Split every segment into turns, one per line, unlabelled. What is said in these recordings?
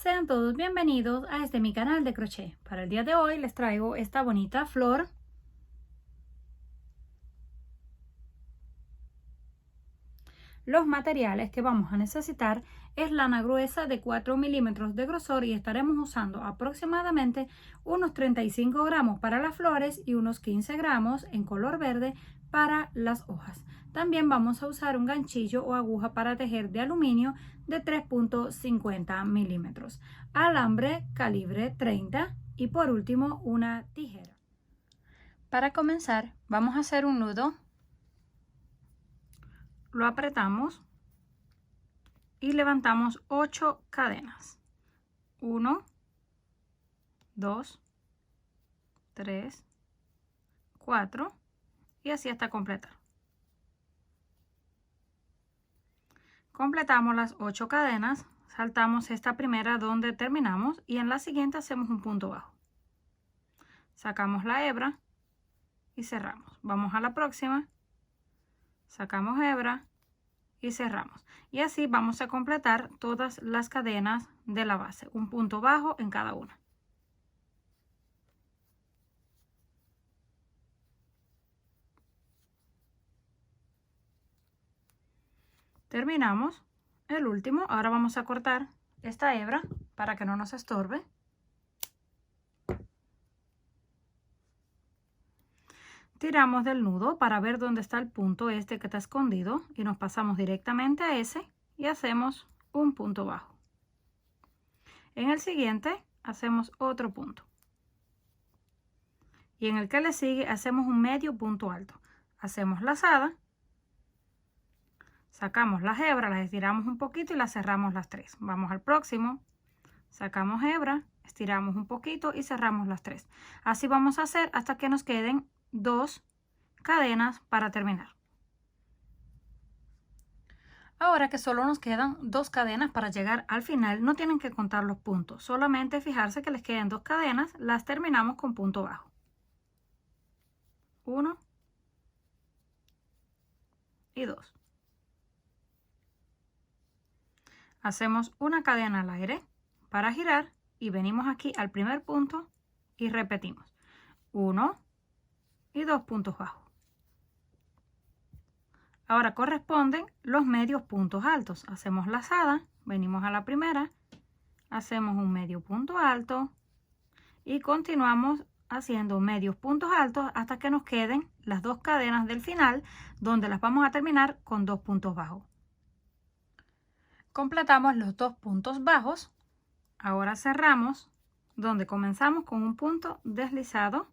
Sean todos bienvenidos a mi canal de crochet. Para el día de hoy les traigo esta bonita flor. Los materiales que vamos a necesitar es lana gruesa de 4 milímetros de grosor y estaremos usando aproximadamente unos 35 gramos para las flores y unos 15 gramos en color verde para las hojas. También vamos a usar un ganchillo o aguja para tejer de aluminio de 3.50 milímetros, alambre calibre 30 y por último una tijera. Para comenzar vamos a hacer un nudo. Lo apretamos y levantamos 8 cadenas. 1, 2, 3, 4 y así hasta completar. Completamos las 8 cadenas, saltamos esta primera donde terminamos y en la siguiente hacemos un punto bajo. Sacamos la hebra y cerramos. Vamos a la próxima. Sacamos hebra y cerramos, y así vamos a completar todas las cadenas de la base, un punto bajo en cada una. Terminamos el último. Ahora vamos a cortar esta hebra para que no nos estorbe. Tiramos del nudo para ver dónde está el punto este que está escondido y nos pasamos directamente a ese y hacemos un punto bajo. En el siguiente hacemos otro punto y en el que le sigue hacemos un medio punto alto. Hacemos lazada, sacamos las hebras, las estiramos un poquito y las cerramos las 3. Vamos al próximo, sacamos hebra, estiramos un poquito y cerramos las 3. Así vamos a hacer hasta que nos queden 2 cadenas para terminar. Ahora que solo nos quedan 2 cadenas para llegar al final, no tienen que contar los puntos, solamente fijarse que les queden 2 cadenas, las terminamos con punto bajo. 1 y 2. Hacemos una cadena al aire para girar y venimos aquí al primer punto y repetimos 1 y 2 puntos bajos. Ahora corresponden los medios puntos altos. Hacemos lazada, venimos a la primera, hacemos un medio punto alto y continuamos haciendo medios puntos altos hasta que nos queden las 2 cadenas del final, donde las vamos a terminar con 2 puntos bajos. Completamos los 2 puntos bajos. Ahora cerramos donde comenzamos con un punto deslizado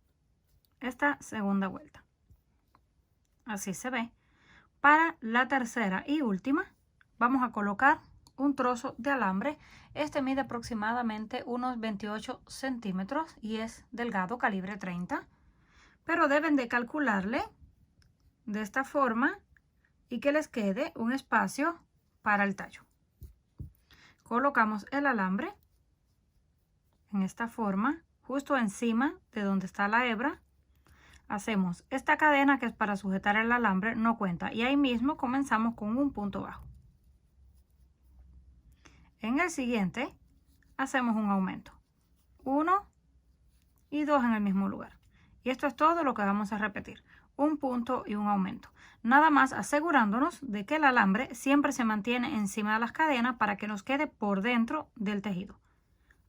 esta segunda vuelta. Así se ve. Para la tercera y última vamos a colocar un trozo de alambre. Este mide aproximadamente unos 28 centímetros y es delgado, calibre 30, pero deben de calcularle de esta forma y que les quede un espacio para el tallo. Colocamos el alambre en esta forma justo encima de donde está la hebra. Hacemos esta cadena que es para sujetar el alambre, no cuenta, y ahí mismo comenzamos con un punto bajo. En el siguiente hacemos un aumento, 1 y 2 en el mismo lugar, y esto es todo lo que vamos a repetir, un punto y un aumento, nada más asegurándonos de que el alambre siempre se mantiene encima de las cadenas para que nos quede por dentro del tejido.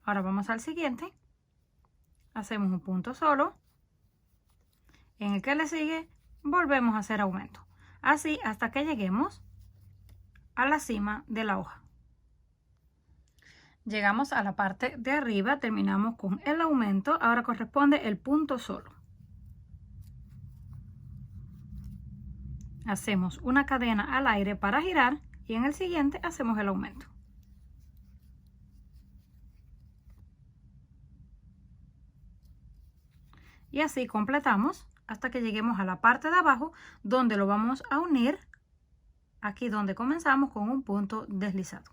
Ahora vamos al siguiente, hacemos un punto solo. En el que le sigue volvemos a hacer aumento, así hasta que lleguemos a la cima de la hoja. Llegamos a la parte de arriba, terminamos con el aumento, ahora corresponde el punto solo. Hacemos una cadena al aire para girar y en el siguiente hacemos el aumento. Y así completamos hasta que lleguemos a la parte de abajo, donde lo vamos a unir aquí donde comenzamos con un punto deslizado.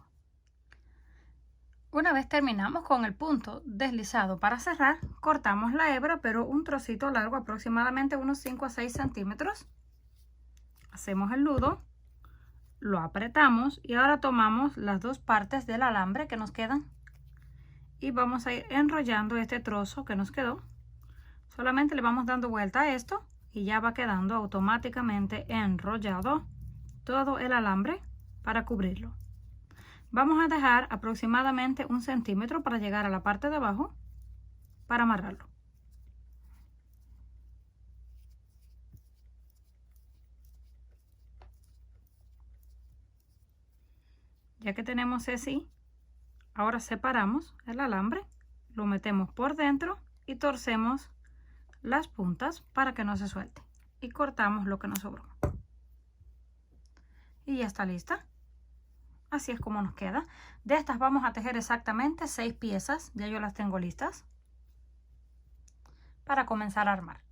Una vez terminamos con el punto deslizado para cerrar, cortamos la hebra, pero un trocito largo, aproximadamente unos 5 a 6 centímetros. Hacemos el nudo, lo apretamos y ahora tomamos las 2 partes del alambre que nos quedan y vamos a ir enrollando este trozo que nos quedó. Solamente le vamos dando vuelta a esto y ya va quedando automáticamente enrollado todo el alambre para cubrirlo. Vamos a dejar aproximadamente 1 centímetro para llegar a la parte de abajo para amarrarlo. Ya que tenemos así, ahora separamos el alambre, lo metemos por dentro y torcemos las puntas para que no se suelte y cortamos lo que nos sobró. Y ya está lista. Así es como nos queda. De estas vamos a tejer exactamente 6 piezas, ya yo las tengo listas para comenzar a armar.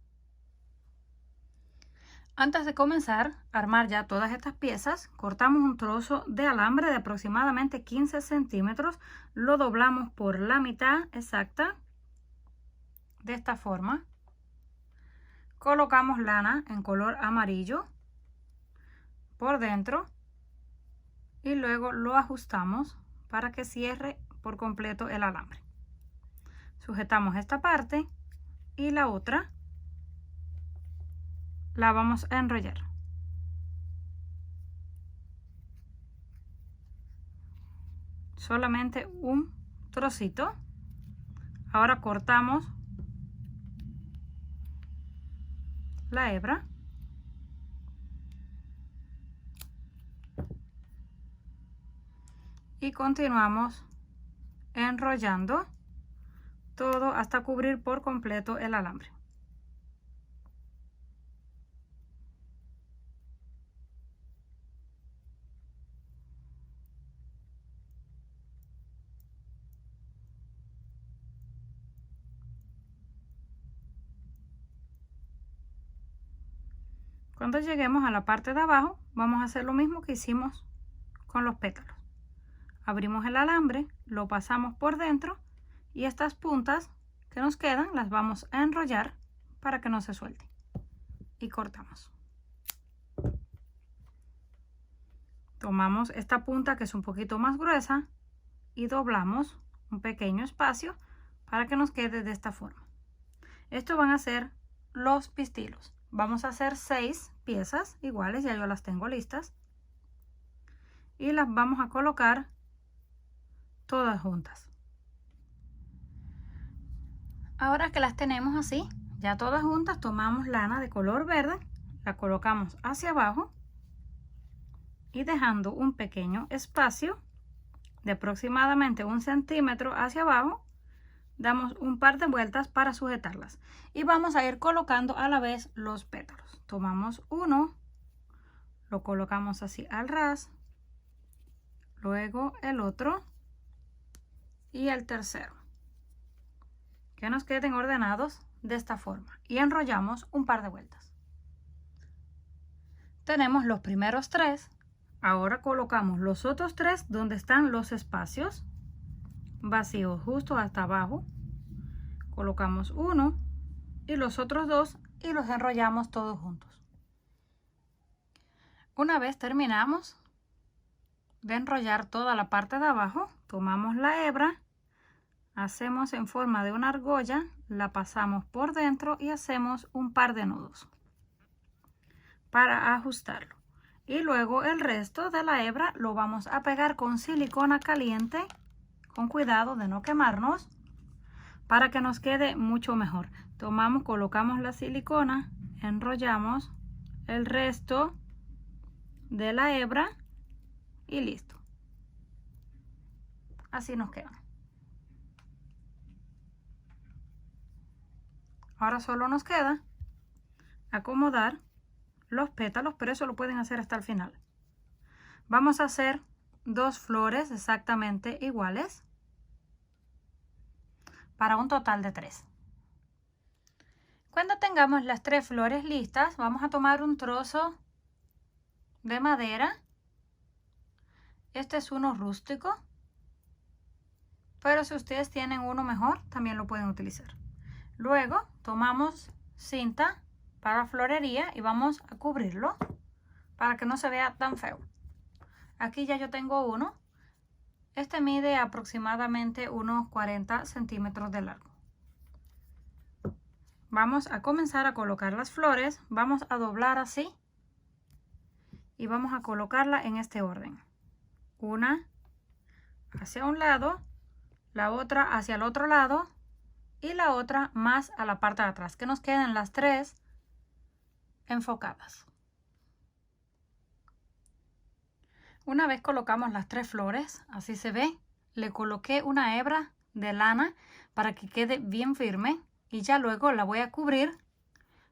Antes de comenzar a armar ya todas estas piezas, cortamos un trozo de alambre de aproximadamente 15 centímetros, lo doblamos por la mitad exacta, de esta forma. Colocamos lana en color amarillo por dentro y luego lo ajustamos para que cierre por completo el alambre. Sujetamos esta parte y la otra la vamos a enrollar. Solamente un trocito. Ahora cortamos la hebra y continuamos enrollando todo hasta cubrir por completo el alambre. Cuando lleguemos a la parte de abajo, vamos a hacer lo mismo que hicimos con los pétalos. Abrimos el alambre, lo pasamos por dentro y estas puntas que nos quedan las vamos a enrollar para que no se suelte. Y cortamos. Tomamos esta punta que es un poquito más gruesa y doblamos un pequeño espacio para que nos quede de esta forma. Estos van a ser los pistilos. Vamos a hacer 6 piezas iguales, ya yo las tengo listas. Y las vamos a colocar todas juntas. Ahora que las tenemos así, ya todas juntas, tomamos lana de color verde, la colocamos hacia abajo y dejando un pequeño espacio de aproximadamente 1 centímetro hacia abajo, damos un par de vueltas para sujetarlas y vamos a ir colocando a la vez los pétalos. Tomamos uno, lo colocamos así al ras, luego el otro y el tercero, que nos queden ordenados de esta forma y enrollamos un par de vueltas. Tenemos los primeros 3, ahora colocamos los otros 3 donde están los espacios vacíos justo hasta abajo, colocamos uno y los otros 2 y los enrollamos todos juntos. Una vez terminamos de enrollar toda la parte de abajo, tomamos la hebra, hacemos en forma de una argolla, la pasamos por dentro y hacemos un par de nudos para ajustarlo. Y luego el resto de la hebra lo vamos a pegar con silicona caliente, con cuidado de no quemarnos, para que nos quede mucho mejor. Tomamos, colocamos la silicona, enrollamos el resto de la hebra y listo. Así nos queda. Ahora solo nos queda acomodar los pétalos, pero eso lo pueden hacer hasta el final. Vamos a hacer 2 flores exactamente iguales para un total de 3. Cuando tengamos las 3 flores listas, vamos a tomar un trozo de madera. Este es uno rústico, pero si ustedes tienen uno mejor, también lo pueden utilizar. Luego tomamos cinta para florería y vamos a cubrirlo para que no se vea tan feo. Aquí ya yo tengo uno. Este mide aproximadamente unos 40 centímetros de largo. Vamos a comenzar a colocar las flores. Vamos a doblar así y vamos a colocarla en este orden. Una hacia un lado, la otra hacia el otro lado y la otra más a la parte de atrás, que nos queden las tres enfocadas. Una vez colocamos las tres flores, así se ve, le coloqué una hebra de lana para que quede bien firme y ya luego la voy a cubrir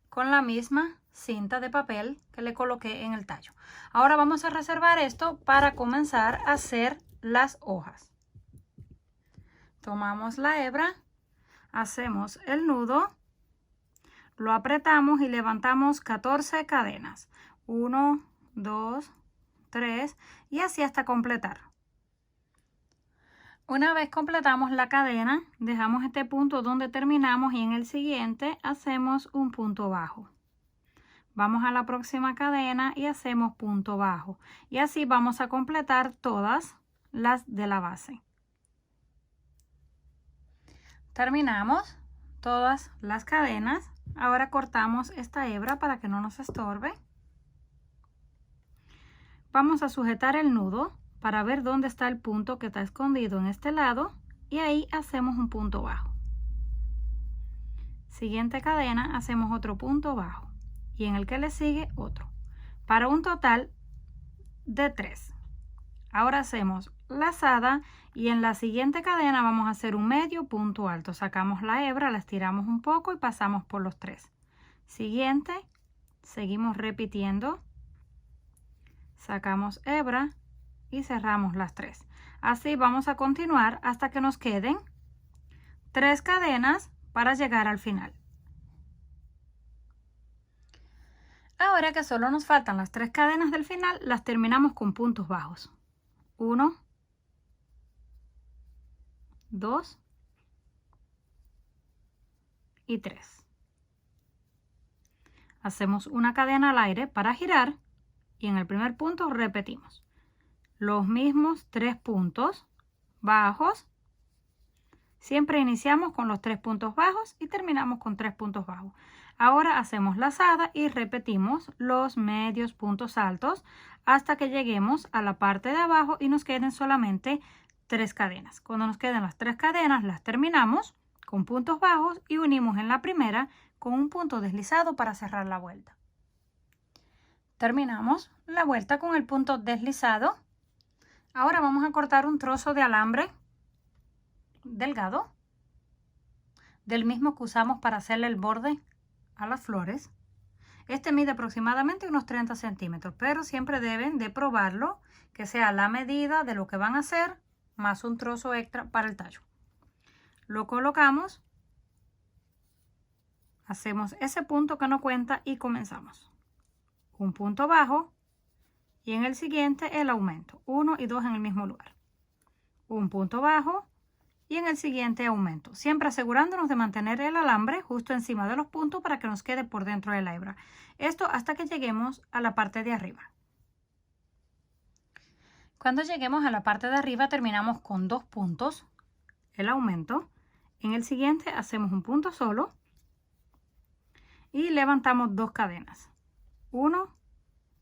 con la misma cinta de papel que le coloqué en el tallo. Ahora vamos a reservar esto para comenzar a hacer las hojas. Tomamos la hebra, hacemos el nudo, lo apretamos y levantamos 14 cadenas. 1, 2, 3 y así hasta completar. Una vez completamos la cadena, dejamos este punto donde terminamos y en el siguiente hacemos un punto bajo. Vamos a la próxima cadena y hacemos punto bajo. Y así vamos a completar todas las de la base. Terminamos todas las cadenas. Ahora cortamos esta hebra para que no nos estorbe. Vamos a sujetar el nudo para ver dónde está el punto que está escondido en este lado y ahí hacemos un punto bajo. Siguiente cadena hacemos otro punto bajo y en el que le sigue otro, para un total de 3. Ahora hacemos lazada y en la siguiente cadena vamos a hacer un medio punto alto. Sacamos la hebra, la estiramos un poco y pasamos por los 3. Siguiente, seguimos repitiendo, sacamos hebra y cerramos las 3. Así vamos a continuar hasta que nos queden 3 cadenas para llegar al final. Ahora que solo nos faltan las 3 cadenas del final, las terminamos con puntos bajos. 1, 2 y 3. Hacemos una cadena al aire para girar y en el primer punto repetimos los mismos 3 puntos bajos. Siempre iniciamos con los 3 puntos bajos y terminamos con 3 puntos bajos. Ahora hacemos lazada y repetimos los medios puntos altos hasta que lleguemos a la parte de abajo y nos queden solamente 3 cadenas. Cuando nos queden las 3 cadenas las terminamos con puntos bajos y unimos en la primera con un punto deslizado para cerrar la vuelta. Terminamos la vuelta con el punto deslizado. Ahora vamos a cortar un trozo de alambre delgado, del mismo que usamos para hacerle el borde a las flores. Este mide aproximadamente unos 30 centímetros, pero siempre deben de probarlo, que sea la medida de lo que van a hacer, más un trozo extra para el tallo. Lo colocamos, hacemos ese punto que no cuenta y comenzamos. Un punto bajo y en el siguiente el aumento, 1 y 2 en el mismo lugar. Un punto bajo y en el siguiente aumento, siempre asegurándonos de mantener el alambre justo encima de los puntos para que nos quede por dentro de la hebra. Esto hasta que lleguemos a la parte de arriba. Cuando lleguemos a la parte de arriba terminamos con 2 puntos, el aumento. En el siguiente hacemos un punto solo y levantamos 2 cadenas, 1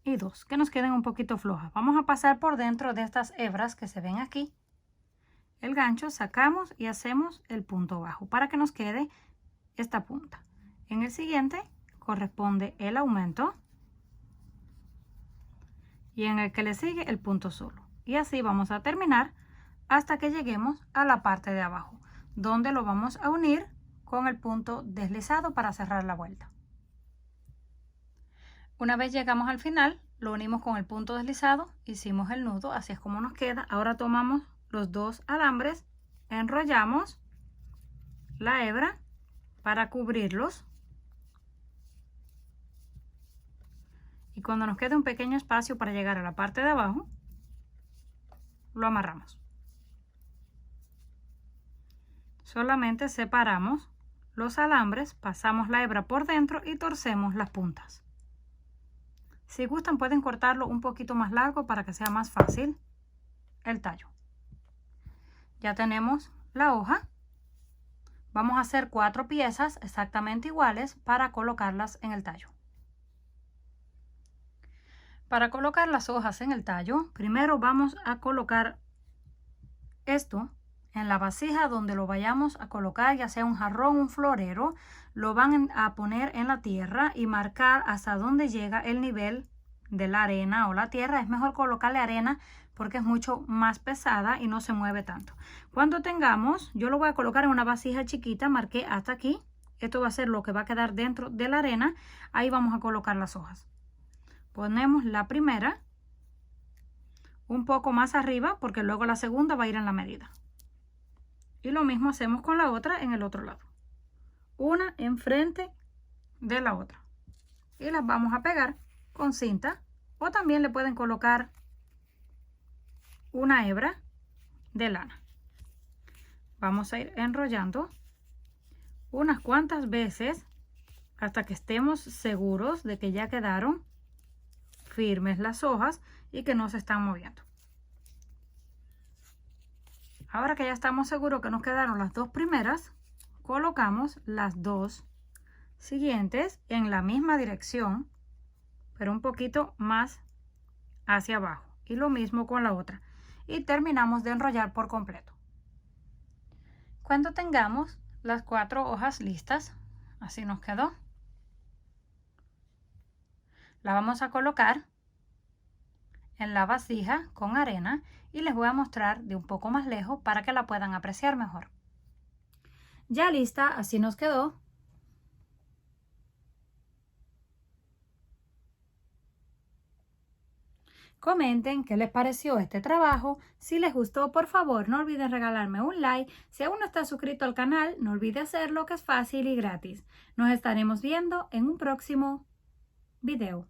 y 2, que nos queden un poquito flojas. Vamos a pasar por dentro de estas hebras que se ven aquí. El gancho sacamos y hacemos el punto bajo para que nos quede esta punta. En el siguiente corresponde el aumento y en el que le sigue el punto solo. Y así vamos a terminar hasta que lleguemos a la parte de abajo, donde lo vamos a unir con el punto deslizado para cerrar la vuelta. Una vez llegamos al final, lo unimos con el punto deslizado, hicimos el nudo, así es como nos queda. Ahora tomamos los 2 alambres, enrollamos la hebra para cubrirlos y cuando nos quede un pequeño espacio para llegar a la parte de abajo, lo amarramos. Solamente separamos los alambres, pasamos la hebra por dentro y torcemos las puntas. Si gustan pueden cortarlo un poquito más largo para que sea más fácil el tallo. ya tenemos la hoja. Vamos a hacer 4 piezas exactamente iguales para colocarlas en el tallo. Para colocar las hojas en el tallo, primero vamos a colocar esto en la vasija donde lo vayamos a colocar, ya sea un jarrón, un florero. Lo van a poner en la tierra y marcar hasta donde llega el nivel de la arena o la tierra. Es mejor colocarle arena porque es mucho más pesada y no se mueve tanto. Cuando tengamos, yo lo voy a colocar en una vasija chiquita, marqué hasta aquí. Esto va a ser lo que va a quedar dentro de la arena. Ahí vamos a colocar las hojas. Ponemos la primera un poco más arriba porque luego la segunda va a ir en la medida. Y lo mismo hacemos con la otra en el otro lado. Una enfrente de la otra. Y las vamos a pegar con cinta o también le pueden colocar una hebra de lana. Vamos a ir enrollando unas cuantas veces hasta que estemos seguros de que ya quedaron firmes las hojas y que no se están moviendo. Ahora que ya estamos seguros que nos quedaron las 2 primeras, colocamos las 2 siguientes en la misma dirección, pero un poquito más hacia abajo. Y lo mismo con la otra. Y terminamos de enrollar por completo. Cuando tengamos las 4 hojas listas, así nos quedó. La vamos a colocar en la vasija con arena y les voy a mostrar de un poco más lejos para que la puedan apreciar mejor. Ya lista, así nos quedó. Comenten qué les pareció este trabajo. Si les gustó, por favor, no olviden regalarme un like. Si aún no estás suscrito al canal, no olvide hacerlo, que es fácil y gratis. Nos estaremos viendo en un próximo video.